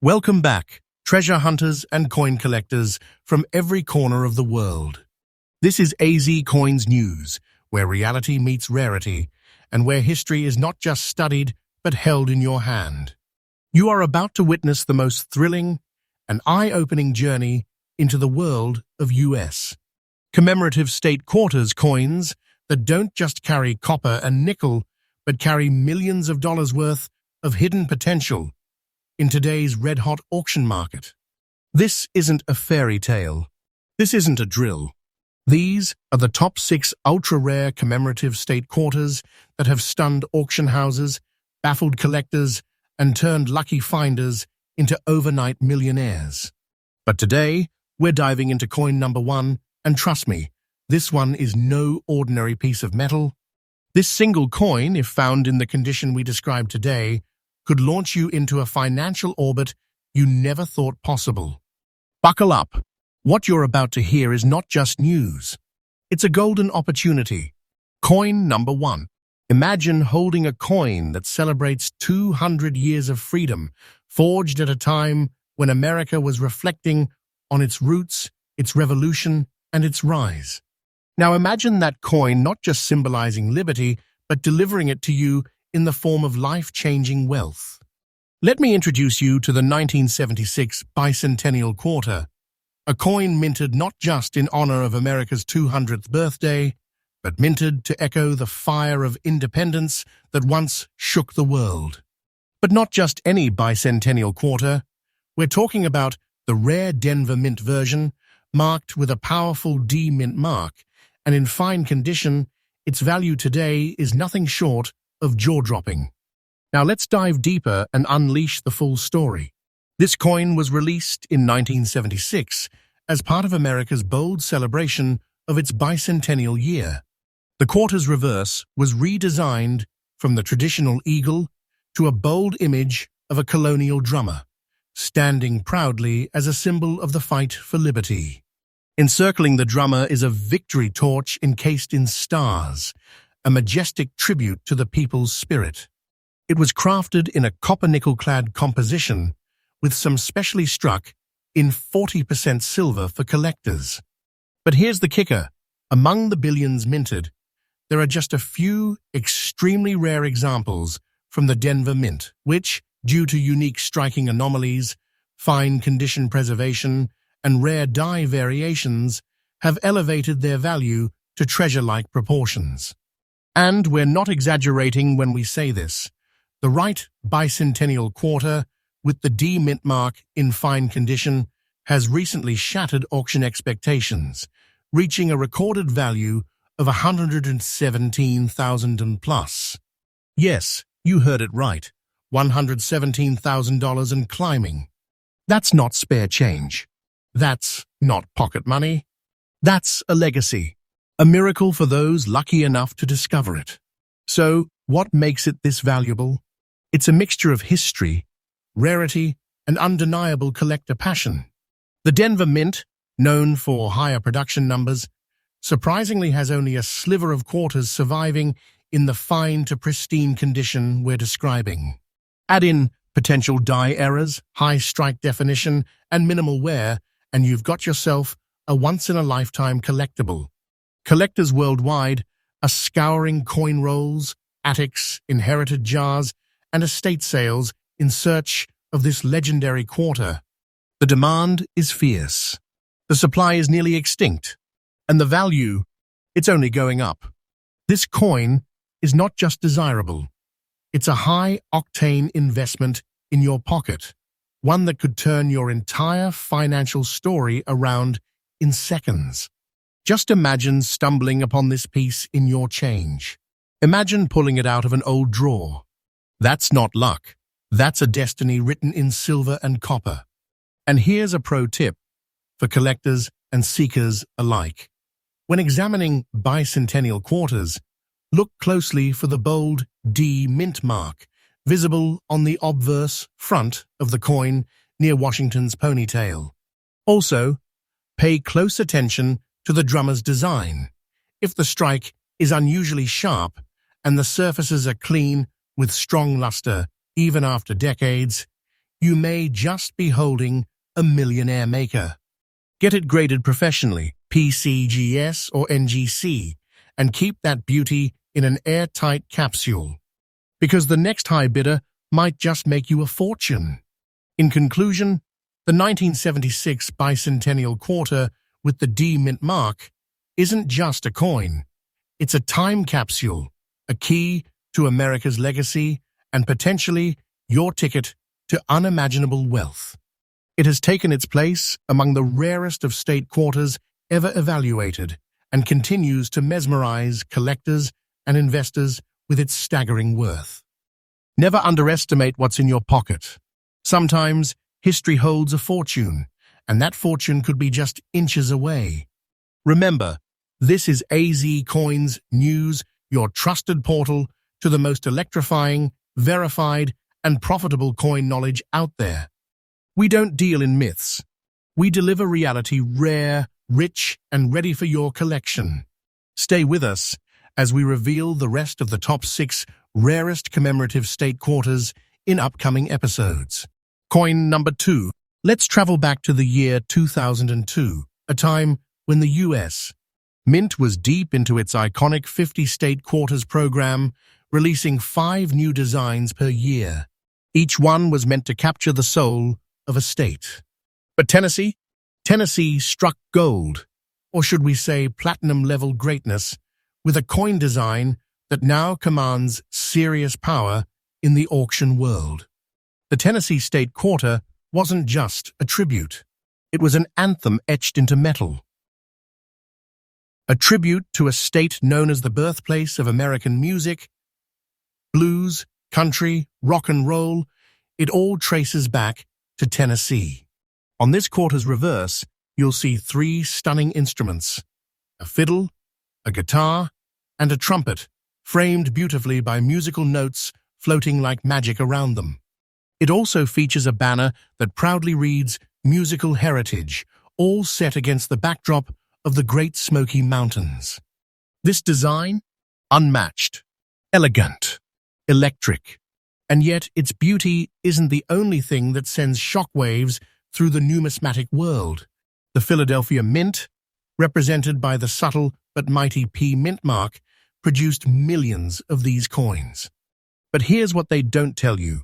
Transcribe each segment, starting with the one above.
Welcome back, treasure hunters and coin collectors from every corner of the world. This is AZ Coins News, where reality meets rarity, and where history is not just studied, but held in your hand. You are about to witness the most thrilling and eye-opening journey into the world of US commemorative state quarters coins that don't just carry copper and nickel, but carry millions of dollars worth of hidden potential in today's red-hot auction market. This isn't a fairy tale. This isn't a drill. These are the top 6 ultra-rare commemorative state quarters that have stunned auction houses, baffled collectors, and turned lucky finders into overnight millionaires. But today, we're diving into coin number 1, and trust me, this one is no ordinary piece of metal. This single coin, if found in the condition we described today, could launch you into a financial orbit you never thought possible. Buckle up. What you're about to hear is not just news. It's a golden opportunity. Coin number 1. Imagine holding a coin that celebrates 200 years of freedom, forged at a time when America was reflecting on its roots, its revolution, and its rise. Now imagine that coin not just symbolizing liberty, but delivering it to you in the form of life-changing wealth. Let me introduce you to the 1976 Bicentennial quarter, a coin minted not just in honor of America's 200th birthday, but minted to echo the fire of independence that once shook the world. But not just any Bicentennial quarter. We're talking about the rare Denver Mint version, marked with a powerful D mint mark, and in fine condition, its value today is nothing short of jaw-dropping. Now let's dive deeper and unleash the full story. This coin was released in 1976 as part of America's bold celebration of its bicentennial year. The quarter's reverse was redesigned from the traditional eagle to a bold image of a colonial drummer, standing proudly as a symbol of the fight for liberty. Encircling the drummer is a victory torch encased in stars, a majestic tribute to the people's spirit. It was crafted in a copper-nickel-clad composition with some specially struck in 40% silver for collectors. But here's the kicker. Among the billions minted, there are just a few extremely rare examples from the Denver Mint, which, due to unique striking anomalies, fine condition preservation, and rare die variations, have elevated their value to treasure-like proportions. And we're not exaggerating when we say this. The right bicentennial quarter, with the D mint mark in fine condition, has recently shattered auction expectations, reaching a recorded value of $117,000 and plus. Yes, you heard it right, $117,000 and climbing. That's not spare change. That's not pocket money. That's a legacy. A miracle for those lucky enough to discover it. So, what makes it this valuable? It's a mixture of history, rarity, and undeniable collector passion. The Denver Mint, known for higher production numbers, surprisingly has only a sliver of quarters surviving in the fine to pristine condition we're describing. Add in potential die errors, high strike definition, and minimal wear, and you've got yourself a once-in-a-lifetime collectible. Collectors worldwide are scouring coin rolls, attics, inherited jars, and estate sales in search of this legendary quarter. The demand is fierce. The supply is nearly extinct. And the value, it's only going up. This coin is not just desirable. It's a high-octane investment in your pocket, one that could turn your entire financial story around in seconds. Just imagine stumbling upon this piece in your change. Imagine pulling it out of an old drawer. That's not luck. That's a destiny written in silver and copper. And here's a pro tip for collectors and seekers alike. When examining bicentennial quarters, look closely for the bold D mint mark, visible on the obverse front of the coin near Washington's ponytail. Also, pay close attention to the drummer's design. If the strike is unusually sharp and the surfaces are clean with strong luster even after decades, you may just be holding a millionaire maker. Get it graded professionally, PCGS or NGC, and keep that beauty in an airtight capsule, because the next high bidder might just make you a fortune. In conclusion, the 1976 Bicentennial quarter with the D mint mark isn't just a coin. It's a time capsule, a key to America's legacy, and potentially your ticket to unimaginable wealth. It has taken its place among the rarest of state quarters ever evaluated and continues to mesmerize collectors and investors with its staggering worth. Never underestimate what's in your pocket. Sometimes history holds a fortune, and that fortune could be just inches away. Remember, this is AZ Coins News, your trusted portal to the most electrifying, verified, and profitable coin knowledge out there. We don't deal in myths. We deliver reality rare, rich, and ready for your collection. Stay with us as we reveal the rest of the top 6 rarest commemorative state quarters in upcoming episodes. Coin number 2. Let's travel back to the year 2002, a time when the U.S. Mint was deep into its iconic 50-state quarters program, releasing 5 new designs per year. Each one was meant to capture the soul of a state. But Tennessee struck gold, or should we say platinum-level greatness, with a coin design that now commands serious power in the auction world. The Tennessee State Quarter wasn't just a tribute. It was an anthem etched into metal. A tribute to a state known as the birthplace of American music, blues, country, rock and roll. It all traces back to Tennessee. On this quarter's reverse, you'll see 3 stunning instruments: a fiddle, a guitar, and a trumpet, framed beautifully by musical notes floating like magic around them. It also features a banner that proudly reads "Musical Heritage," all set against the backdrop of the Great Smoky Mountains. This design? Unmatched, elegant, electric. And yet its beauty isn't the only thing that sends shockwaves through the numismatic world. The Philadelphia Mint, represented by the subtle but mighty P mint mark, produced millions of these coins. But here's what they don't tell you.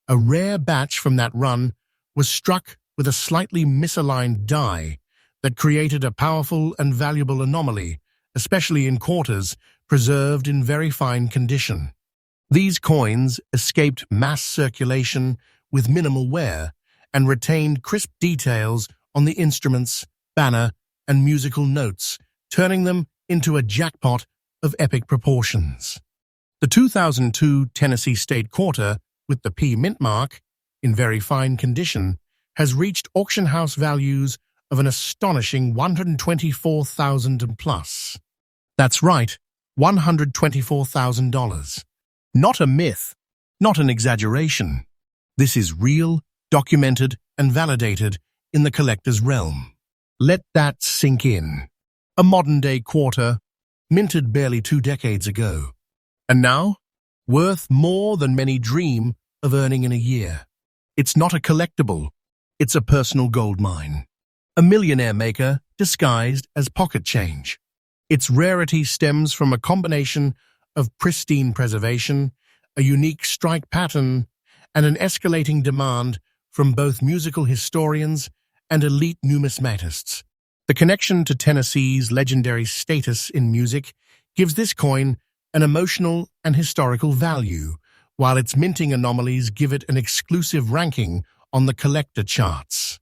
A rare batch from that run was struck with a slightly misaligned die that created a powerful and valuable anomaly, especially in quarters preserved in very fine condition. These coins escaped mass circulation with minimal wear and retained crisp details on the instruments, banner, and musical notes, turning them into a jackpot of epic proportions. The 2002 Tennessee State Quarter, with the P mint mark, in very fine condition, has reached auction house values of an astonishing $124,000 plus. That's right, $124,000. Not a myth, not an exaggeration. This is real, documented, and validated in the collector's realm. Let that sink in. A modern-day quarter, minted barely 2 decades ago. And now, worth more than many dream of earning in a year. It's not a collectible, it's a personal gold mine. A millionaire maker disguised as pocket change. Its rarity stems from a combination of pristine preservation, a unique strike pattern, and an escalating demand from both musical historians and elite numismatists. The connection to Tennessee's legendary status in music gives this coin an emotional and historical value, while its minting anomalies give it an exclusive ranking on the collector charts.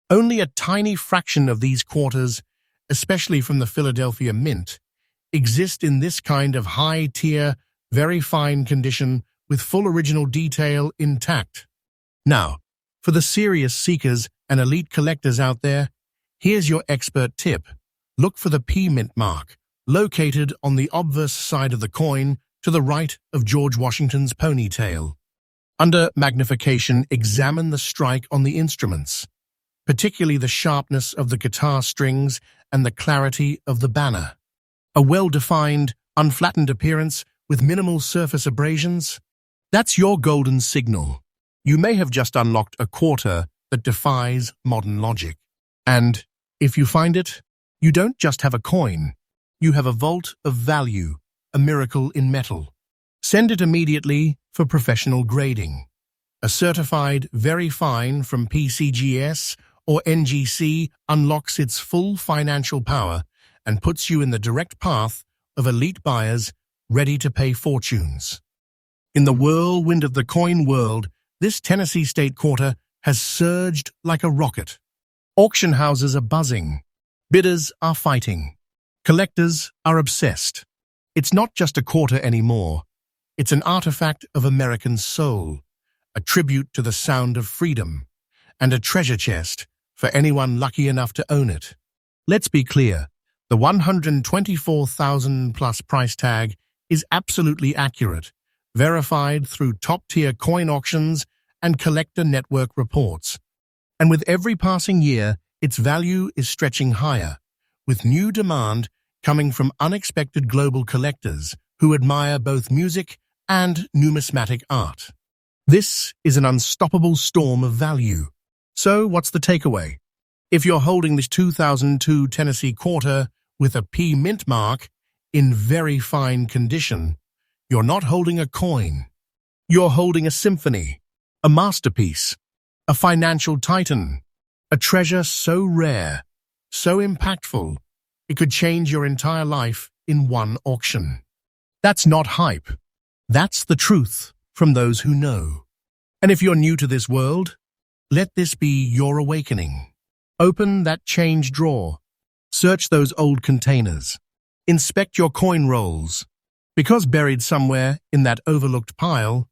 Only a tiny fraction of these quarters, especially from the Philadelphia Mint, exist in this kind of high-tier, very fine condition with full original detail intact. Now, for the serious seekers and elite collectors out there, here's your expert tip. Look for the P mint mark, located on the obverse side of the coin to the right of George Washington's ponytail. Under magnification, examine the strike on the instruments, particularly the sharpness of the guitar strings and the clarity of the banner. A well-defined, unflattened appearance with minimal surface abrasions? That's your golden signal. you may have just unlocked a quarter that defies modern logic. And if you find it, you don't just have a coin, you have a vault of value, a miracle in metal. Send it immediately for professional grading. A certified very fine from PCGS or NGC unlocks its full financial power and puts you in the direct path of elite buyers ready to pay fortunes. In the whirlwind of the coin world, this Tennessee state quarter has surged like a rocket. Auction houses are buzzing. Bidders are fighting. Collectors are obsessed. It's not just a quarter anymore. It's an artifact of American soul, a tribute to the sound of freedom, and a treasure chest for anyone lucky enough to own it. Let's be clear, the $124,000+ price tag is absolutely accurate, verified through top-tier coin auctions and collector network reports. And with every passing year, its value is stretching higher, with new demand coming from unexpected global collectors who admire both music and numismatic art. This is an unstoppable storm of value. So what's the takeaway? If you're holding this 2002 Tennessee quarter with a P mint mark in very fine condition, you're not holding a coin. You're holding a symphony, a masterpiece, a financial titan, a treasure so rare, so impactful, it could change your entire life in one auction. That's not hype. That's the truth from those who know. And if you're new to this world, let this be your awakening. Open that change drawer. Search those old containers. Inspect your coin rolls, because buried somewhere in that overlooked pile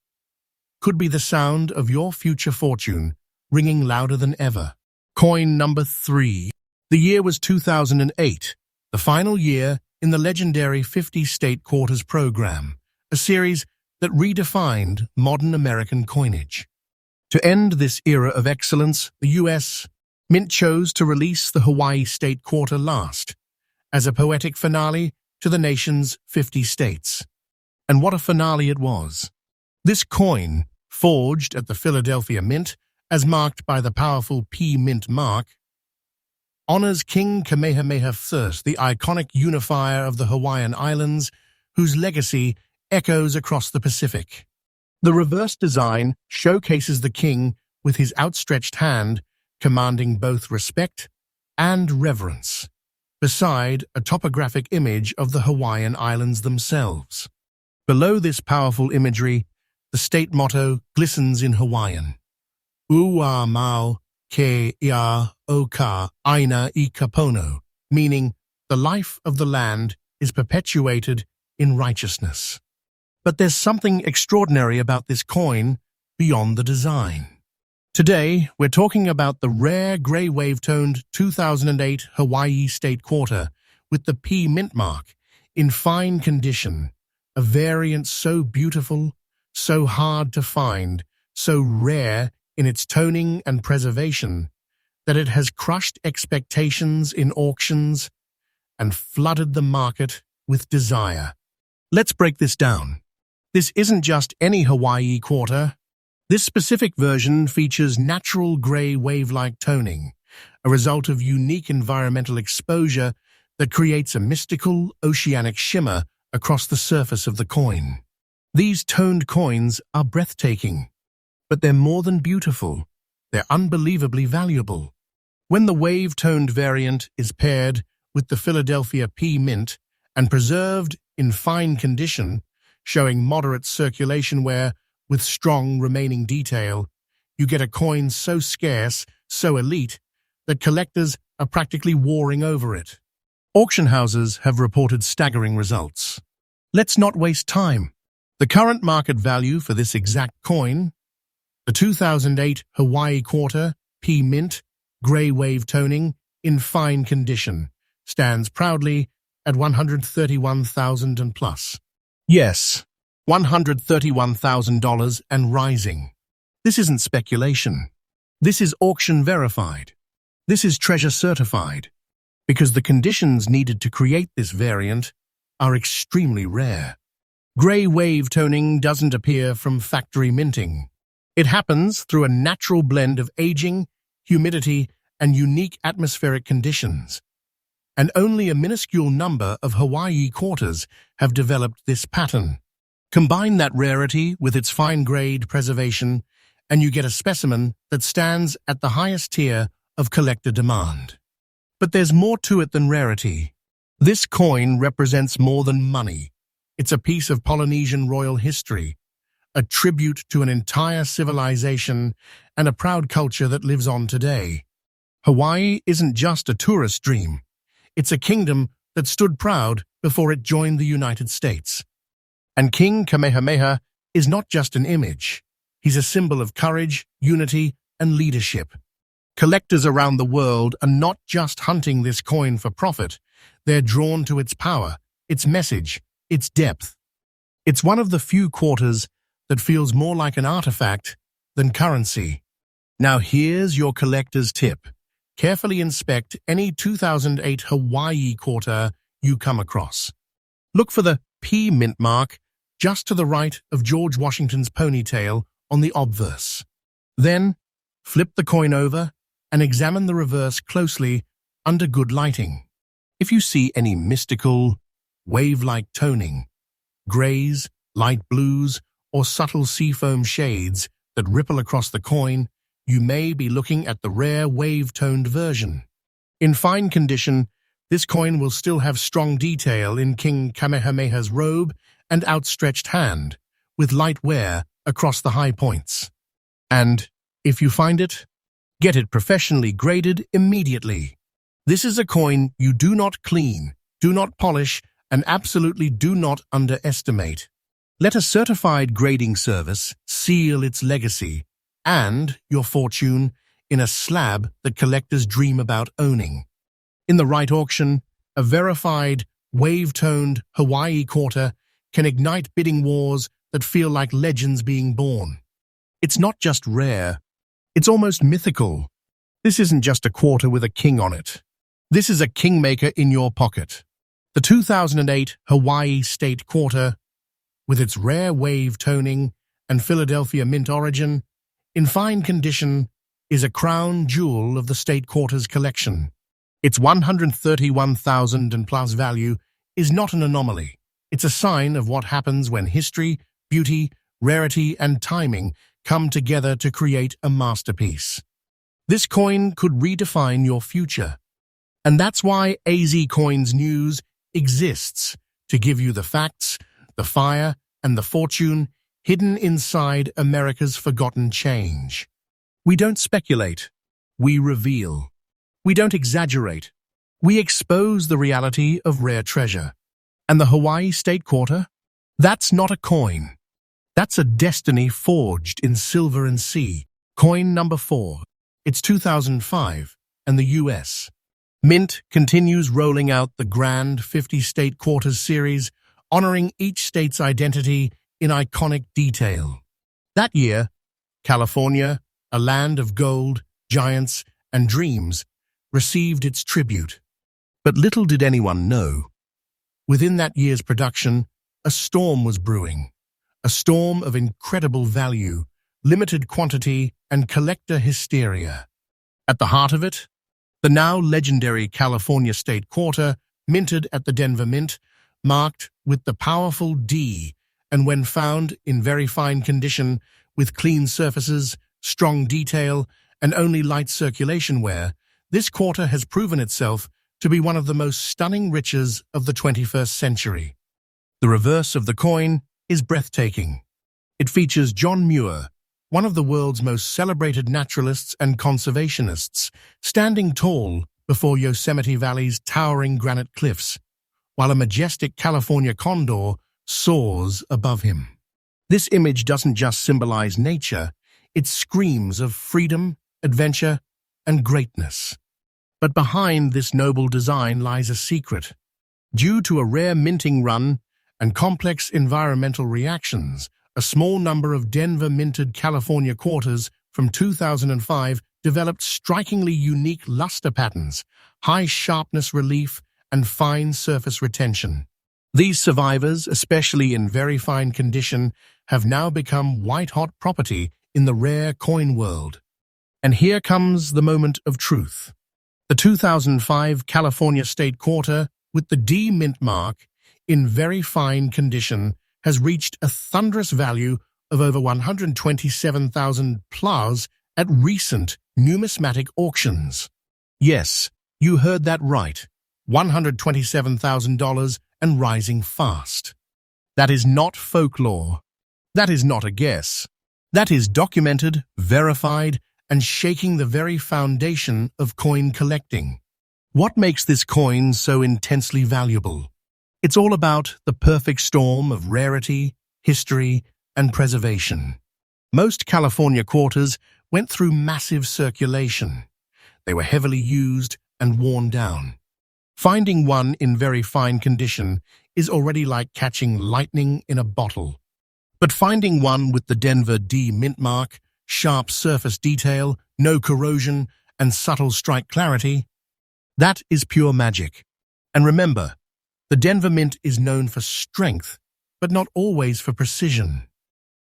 could be the sound of your future fortune ringing louder than ever. Coin number 3. The year was 2008, the final year in the legendary 50 State Quarters program, a series that redefined modern American coinage. To end this era of excellence, the U.S. Mint chose to release the Hawaii State Quarter last, as a poetic finale to the nation's 50 states. And what a finale it was. This coin, forged at the Philadelphia Mint, as marked by the powerful P Mint mark, honors King Kamehameha I, the iconic unifier of the Hawaiian Islands, whose legacy echoes across the Pacific. The reverse design showcases the king with his outstretched hand, commanding both respect and reverence, beside a topographic image of the Hawaiian Islands themselves. Below this powerful imagery, the state motto glistens in Hawaiian. Ua mau ke ia oka aina I kapono, meaning the life of the land is perpetuated in righteousness. But there's something extraordinary about this coin beyond the design. Today, we're talking about the rare gray wave-toned 2008 Hawaii State Quarter with the P Mint mark in fine condition, a variant so beautiful, so hard to find, so rare in its toning and preservation, that it has crushed expectations in auctions and flooded the market with desire. Let's break this down. This isn't just any Hawaii quarter. This specific version features natural gray wave-like toning, a result of unique environmental exposure that creates a mystical oceanic shimmer across the surface of the coin. These toned coins are breathtaking, but they're more than beautiful. They're unbelievably valuable. When the wave-toned variant is paired with the Philadelphia P Mint and preserved in fine condition, showing moderate circulation wear with strong remaining detail, you get a coin so scarce, so elite, that collectors are practically warring over it. Auction houses have reported staggering results. Let's not waste time. The current market value for this exact coin, the 2008 Hawaii Quarter P Mint gray wave toning in fine condition, stands proudly at $131,000 and plus. Yes, $131,000 and rising. This isn't speculation. This is auction verified. This is treasure certified, because the conditions needed to create this variant are extremely rare. Gray wave toning doesn't appear from factory minting. It happens through a natural blend of aging, humidity, and unique atmospheric conditions. And only a minuscule number of Hawaii quarters have developed this pattern. Combine that rarity with its fine-grade preservation, and you get a specimen that stands at the highest tier of collector demand. But there's more to it than rarity. This coin represents more than money. It's a piece of Polynesian royal history, a tribute to an entire civilization and a proud culture that lives on today. Hawaii isn't just a tourist dream. It's a kingdom that stood proud before it joined the United States. And King Kamehameha is not just an image. He's a symbol of courage, unity, and leadership. Collectors around the world are not just hunting this coin for profit. They're drawn to its power, its message, its depth. It's one of the few quarters that feels more like an artifact than currency. Now here's your collector's tip. Carefully inspect any 2008 Hawaii quarter you come across. Look for the P mint mark just to the right of George Washington's ponytail on the obverse. Then, flip the coin over and examine the reverse closely under good lighting. If you see any mystical, wave-like toning, grays, light blues, or subtle seafoam shades that ripple across the coin, you may be looking at the rare wave-toned version. In fine condition, this coin will still have strong detail in King Kamehameha's robe and outstretched hand, with light wear across the high points. And, if you find it, get it professionally graded immediately. This is a coin you do not clean, do not polish, and absolutely do not underestimate. Let a certified grading service seal its legacy and your fortune in a slab that collectors dream about owning. In the right auction, a verified, wave-toned Hawaii quarter can ignite bidding wars that feel like legends being born. It's not just rare, it's almost mythical. This isn't just a quarter with a king on it. This is a kingmaker in your pocket. The 2008 Hawaii State Quarter, with its rare wave toning and Philadelphia mint origin, in fine condition, is a crown jewel of the State Quarter's collection. Its 131,000 and plus value is not an anomaly. It's a sign of what happens when history, beauty, rarity, and timing come together to create a masterpiece. This coin could redefine your future. And that's why AZ Coins News exists, to give you the facts, the fire, and the fortune hidden inside America's forgotten change. We don't speculate, we reveal. We don't exaggerate, we expose the reality of rare treasure. And the Hawaii State Quarter? That's not a coin. That's a destiny forged in silver and sea. Coin number 4. It's 2005, and the US. Mint continues rolling out the grand 50 State Quarters series, honoring each state's identity in iconic detail. That year, California, a land of gold, giants, and dreams, received its tribute. But little did anyone know, within that year's production, a storm was brewing. A storm of incredible value, limited quantity, and collector hysteria. At the heart of it, the now legendary California State Quarter, minted at the Denver Mint, marked with the powerful D, and when found in very fine condition, with clean surfaces, strong detail, and only light circulation wear, this quarter has proven itself to be one of the most stunning riches of the 21st century. The reverse of the coin is breathtaking. It features John Muir, one of the world's most celebrated naturalists and conservationists, standing tall before Yosemite Valley's towering granite cliffs, while a majestic California condor soars above him. This image doesn't just symbolize nature, it screams of freedom, adventure, and greatness. But behind this noble design lies a secret. Due to a rare minting run and complex environmental reactions, a small number of Denver-minted California quarters from 2005 developed strikingly unique luster patterns, high sharpness relief, and fine surface retention. These survivors, especially in very fine condition, have now become white-hot property in the rare coin world. And here comes the moment of truth. The 2005 California State Quarter with the D mint mark in very fine condition has reached a thunderous value of over $127,000 at recent numismatic auctions. Yes, you heard that right. $127,000 and rising fast. That is not folklore. That is not a guess. That is documented, verified, and shaking the very foundation of coin collecting. What makes this coin so intensely valuable? It's all about the perfect storm of rarity, history, and preservation. Most California quarters went through massive circulation. They were heavily used and worn down. Finding one in very fine condition is already like catching lightning in a bottle. But finding one with the Denver D mint mark, sharp surface detail, no corrosion, and subtle strike clarity, that is pure magic. And remember, the Denver Mint is known for strength, but not always for precision.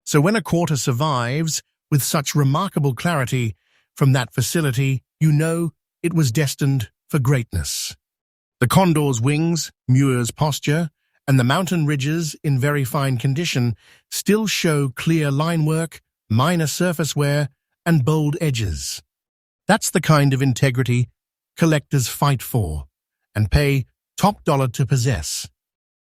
So when a quarter survives with such remarkable clarity from that facility, you know it was destined for greatness. The condor's wings, Muir's posture, and the mountain ridges in very fine condition still show clear linework, minor surface wear, and bold edges. That's the kind of integrity collectors fight for and pay top dollar to possess.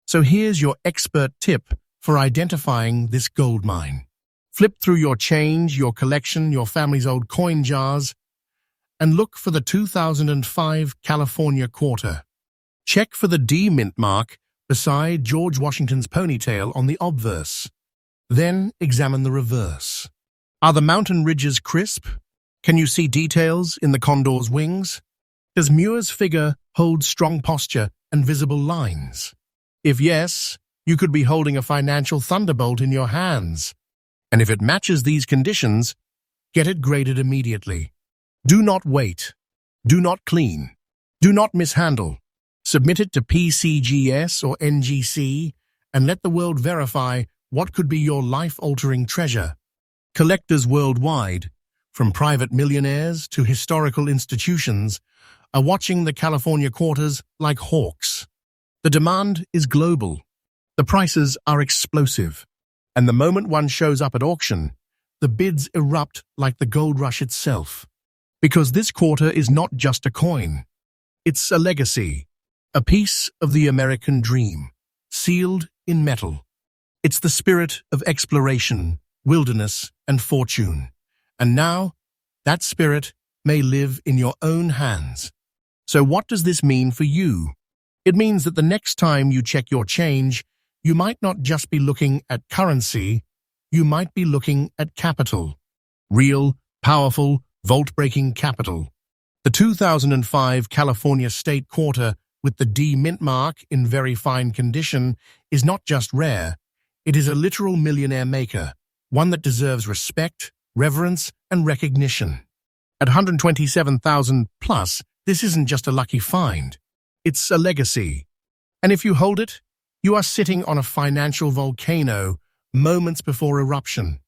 So here's your expert tip for identifying this gold mine. Flip through your change, your collection, your family's old coin jars, and look for the 2005 California quarter. Check for the D mint mark beside George Washington's ponytail on the obverse. Then examine the reverse. Are the mountain ridges crisp? Can you see details in the condor's wings? Does Muir's figure hold strong posture and visible lines? If yes, you could be holding a financial thunderbolt in your hands. And if it matches these conditions, get it graded immediately. Do not wait. Do not clean. Do not mishandle. Submit it to PCGS or NGC and let the world verify what could be your life-altering treasure. Collectors worldwide, from private millionaires to historical institutions, are watching the California quarters like hawks. The demand is global. The prices are explosive. And the moment one shows up at auction, the bids erupt like the gold rush itself. Because this quarter is not just a coin. It's a legacy, a piece of the American dream, sealed in metal. It's the spirit of exploration, wilderness, and fortune. And now, that spirit may live in your own hands. So what does this mean for you? It means that the next time you check your change, you might not just be looking at currency, you might be looking at capital. Real, powerful, vault-breaking capital. The 2005 California State Quarter with the D mint mark in very fine condition is not just rare, it is a literal millionaire maker, one that deserves respect, reverence, and recognition. At 127,000 plus, this isn't just a lucky find. It's a legacy. And if you hold it, you are sitting on a financial volcano moments before eruption.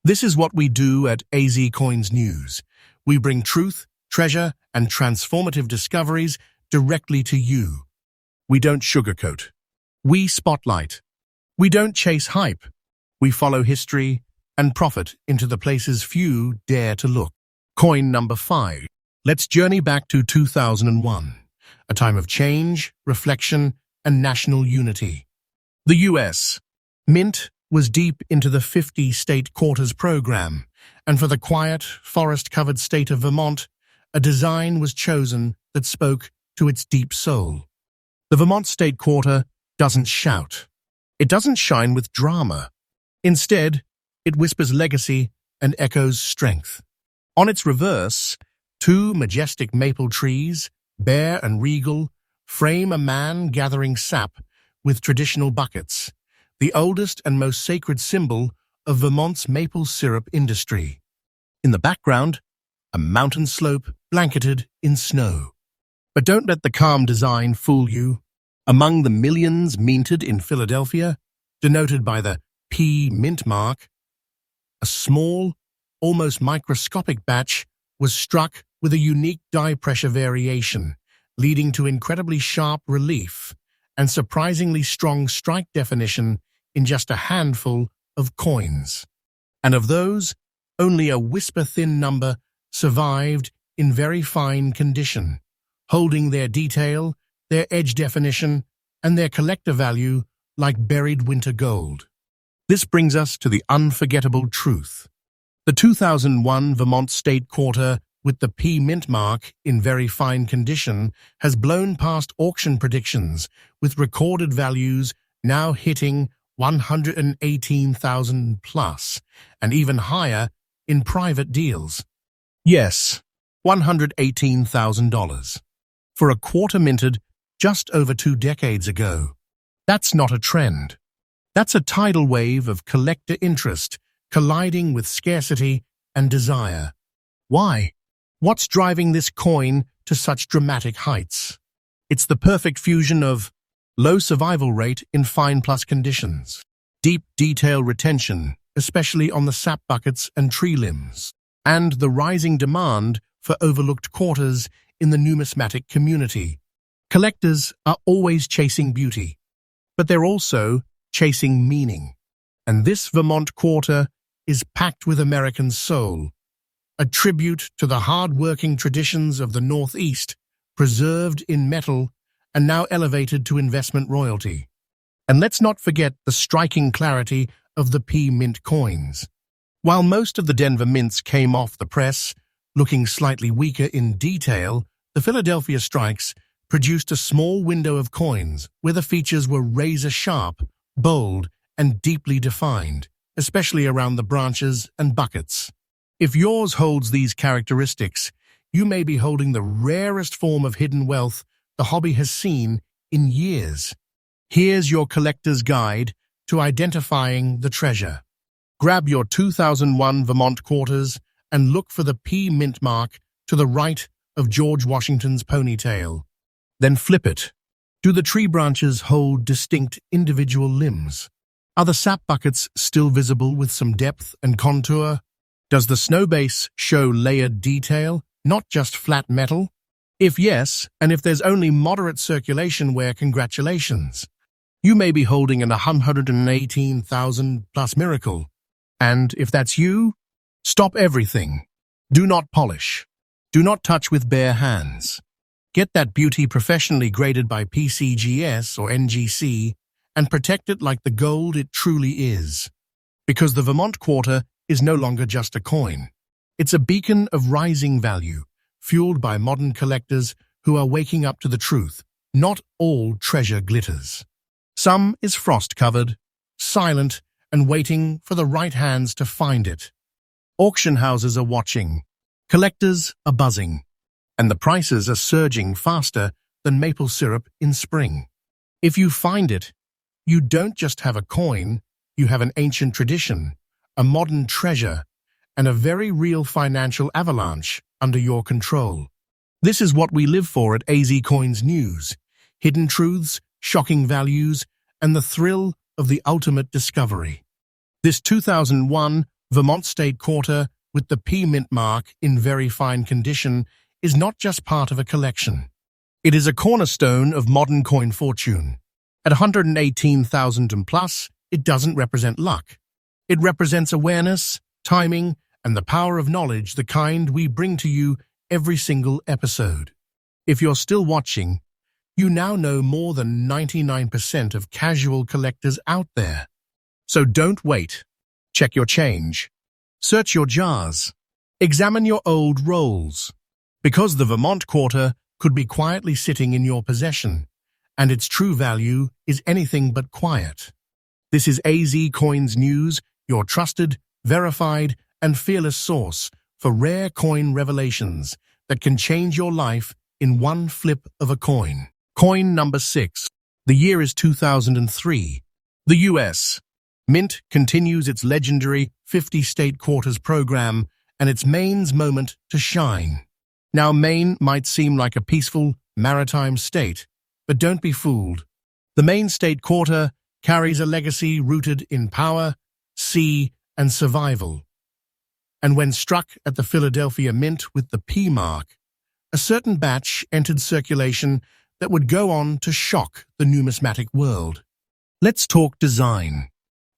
This is what we do at AZ Coins News. We bring truth, treasure, and transformative discoveries directly to you. We don't sugarcoat. We spotlight. We don't chase hype. We follow history and profit into the places few dare to look. Coin number 5. Let's journey back to 2001, a time of change, reflection, and national unity. The U.S. Mint was deep into the 50-state quarters program, and for the quiet, forest-covered state of Vermont, a design was chosen that spoke to its deep soul. The Vermont State Quarter doesn't shout. It doesn't shine with drama. Instead, it whispers legacy and echoes strength. On its reverse, 2 majestic maple trees, bare and regal, frame a man gathering sap with traditional buckets, the oldest and most sacred symbol of Vermont's maple syrup industry. In the background, a mountain slope blanketed in snow. But don't let the calm design fool you. Among the millions minted in Philadelphia, denoted by the P mint mark, a small, almost microscopic batch was struck with a unique dye pressure variation, leading to incredibly sharp relief and surprisingly strong strike definition in just a handful of coins. And of those, only a whisper-thin number survived in very fine condition, holding their detail, their edge definition, and their collector value like buried winter gold. This brings us to the unforgettable truth. The 2001 Vermont State Quarter with the P mint mark in very fine condition has blown past auction predictions, with recorded values now hitting 118,000 plus, and even higher in private deals. Yes, $118,000. For a quarter minted just over 2 decades ago. That's not a trend. That's a tidal wave of collector interest colliding with scarcity and desire. Why? What's driving this coin to such dramatic heights? It's the perfect fusion of low survival rate in fine plus conditions, deep detail retention, especially on the sap buckets and tree limbs, and the rising demand for overlooked quarters in the numismatic community. Collectors are always chasing beauty, but they're also chasing meaning. And this Vermont quarter is packed with American soul, a tribute to the hard-working traditions of the Northeast, preserved in metal and now elevated to investment royalty. And let's not forget the striking clarity of the P mint coins. While most of the Denver mints came off the press, looking slightly weaker in detail, the Philadelphia strikes produced a small window of coins where the features were razor-sharp, bold, and deeply defined, especially around the branches and buckets. If yours holds these characteristics, you may be holding the rarest form of hidden wealth the hobby has seen in years. Here's your collector's guide to identifying the treasure. Grab your 2001 Vermont quarters and look for the P mint mark to the right of George Washington's ponytail. Then flip it. Do the tree branches hold distinct individual limbs? Are the sap buckets still visible with some depth and contour? Does the snow base show layered detail, not just flat metal? If yes, and if there's only moderate circulation wear, congratulations. You may be holding an 118,000 plus miracle. And if that's you, stop everything. Do not polish. Do not touch with bare hands. Get that beauty professionally graded by PCGS or NGC and protect it like the gold it truly is. Because the Vermont quarter is no longer just a coin. It's a beacon of rising value, fueled by modern collectors who are waking up to the truth. Not all treasure glitters. Some is frost-covered, silent, and waiting for the right hands to find it. Auction houses are watching. Collectors are buzzing. And the prices are surging faster than maple syrup in spring. If you find it, you don't just have a coin, you have an ancient tradition, a modern treasure, and a very real financial avalanche under your control. This is what we live for at AZ Coins News: hidden truths, shocking values, and the thrill of the ultimate discovery. This 2001 Vermont State Quarter with the P mint mark in very fine condition is not just part of a collection. It is a cornerstone of modern coin fortune. At 118,000 and plus, it doesn't represent luck. It represents awareness, timing, and the power of knowledge, the kind we bring to you every single episode. If you're still watching, you now know more than 99% of casual collectors out there. So don't wait. Check your change. Search your jars. Examine your old rolls. Because the Vermont quarter could be quietly sitting in your possession, and its true value is anything but quiet. This is AZ Coins News, your trusted, verified, and fearless source for rare coin revelations that can change your life in one flip of a coin. Coin number 6. The year is 2003. The U.S. Mint continues its legendary 50-state quarters program, and it's Maine's moment to shine. Now, Maine might seem like a peaceful, maritime state, but don't be fooled. The Maine State Quarter carries a legacy rooted in power, sea, and survival. and when struck at the Philadelphia Mint with the P mark, a certain batch entered circulation that would go on to shock the numismatic world. Let's talk design.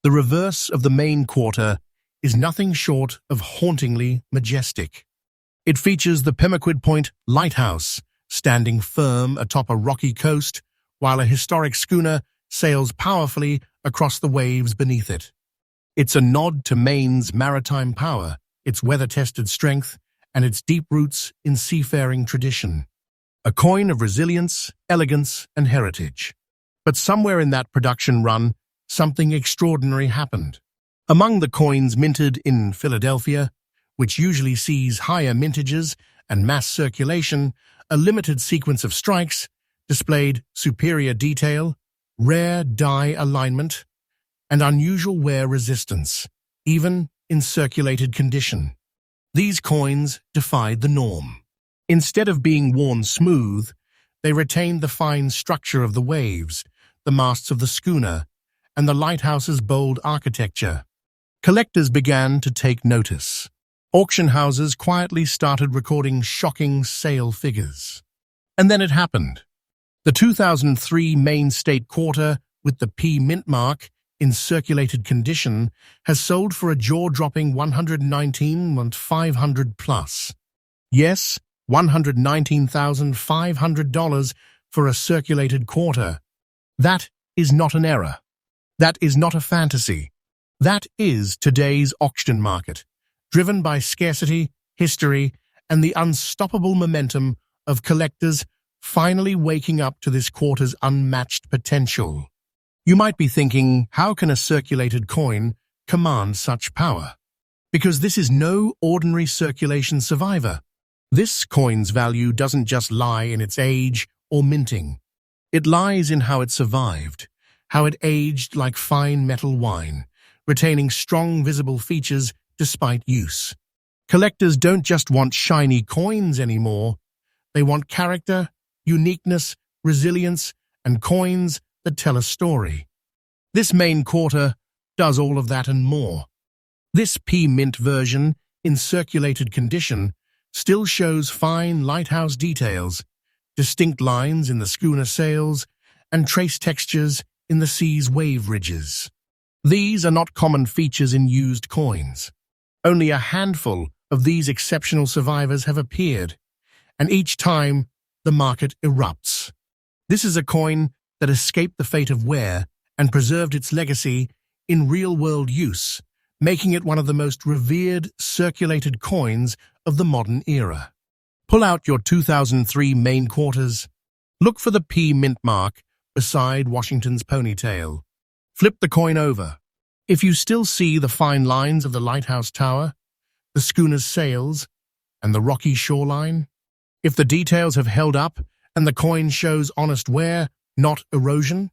The reverse of the Maine quarter is nothing short of hauntingly majestic. It features the Pemaquid Point lighthouse, standing firm atop a rocky coast, while a historic schooner sails powerfully across the waves beneath it. It's a nod to Maine's maritime power, its weather-tested strength, and its deep roots in seafaring tradition. A coin of resilience, elegance, and heritage. But somewhere in that production run, something extraordinary happened. Among the coins minted in Philadelphia, which usually sees higher mintages and mass circulation, a limited sequence of strikes displayed superior detail, rare die alignment, and unusual wear resistance, even in circulated condition. These coins defied the norm. Instead of being worn smooth, they retained the fine structure of the waves, the masts of the schooner, and the lighthouse's bold architecture. Collectors began to take notice. Auction houses quietly started recording shocking sale figures. And then it happened. The 2003 Maine State Quarter with the P mint mark in circulated condition has sold for a jaw-dropping $119,500 plus. Yes, $119,500 for a circulated quarter. That is not an error. That is not a fantasy. That is today's auction market, driven by scarcity, history, and the unstoppable momentum of collectors finally waking up to this quarter's unmatched potential. You might be thinking, how can a circulated coin command such power? Because this is no ordinary circulation survivor. This coin's value doesn't just lie in its age or minting. It lies in how it survived, how it aged like fine metal wine, retaining strong visible features despite use. Collectors don't just want shiny coins anymore. They want character, uniqueness, resilience, and coins that tell a story. This Maine quarter does all of that and more. This P-mint version, in circulated condition, still shows fine lighthouse details, distinct lines in the schooner sails, and trace textures in the sea's wave ridges. These are not common features in used coins. Only a handful of these exceptional survivors have appeared, and each time the market erupts. This is a coin that escaped the fate of wear and preserved its legacy in real-world use, making it one of the most revered circulated coins of the modern era. Pull out your 2003 Maine quarters. Look for the P mint mark beside Washington's ponytail. Flip the coin over. If you still see the fine lines of the lighthouse tower, the schooner's sails, and the rocky shoreline, if the details have held up and the coin shows honest wear, not erosion,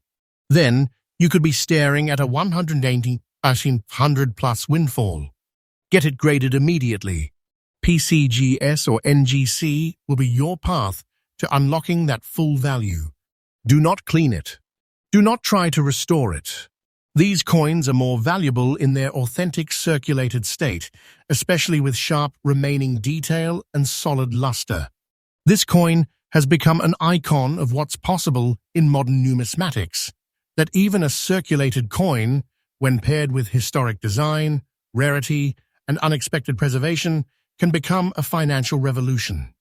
then you could be staring at a $180,000+ windfall. Get it graded immediately. PCGS or NGC will be your path to unlocking that full value. Do not clean it. Do not try to restore it. These coins are more valuable in their authentic circulated state, especially with sharp remaining detail and solid luster. This coin has become an icon of what's possible in modern numismatics, that even a circulated coin, when paired with historic design, rarity, and unexpected preservation, can become a financial revolution.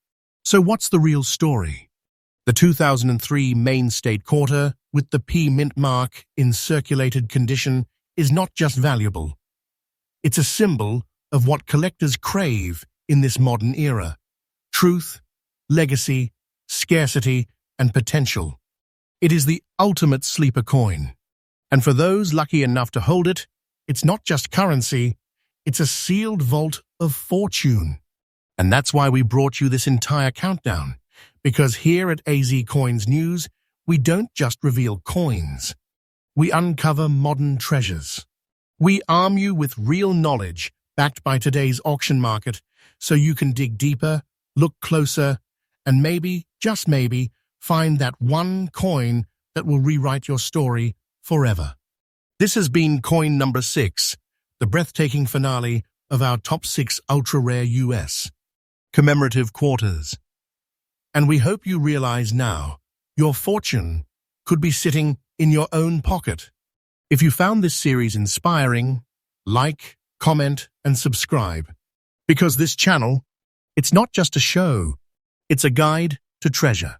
So what's the real story? The 2003 Maine State Quarter with the P mint mark in circulated condition is not just valuable. It's a symbol of what collectors crave in this modern era: truth, legacy, scarcity, and potential. It is the ultimate sleeper coin. And for those lucky enough to hold it, it's not just currency, it's a sealed vault of fortune. And that's why we brought you this entire countdown, because here at AZ Coins News, we don't just reveal coins. We uncover modern treasures. We arm you with real knowledge backed by today's auction market so you can dig deeper, look closer, and maybe, just maybe, find that one coin that will rewrite your story forever. This has been coin number 6, the breathtaking finale of our top 6 ultra-rare US commemorative quarters. And we hope you realize now, your fortune could be sitting in your own pocket. If you found this series inspiring, like, comment, and subscribe. Because this channel, it's not just a show, it's a guide to treasure.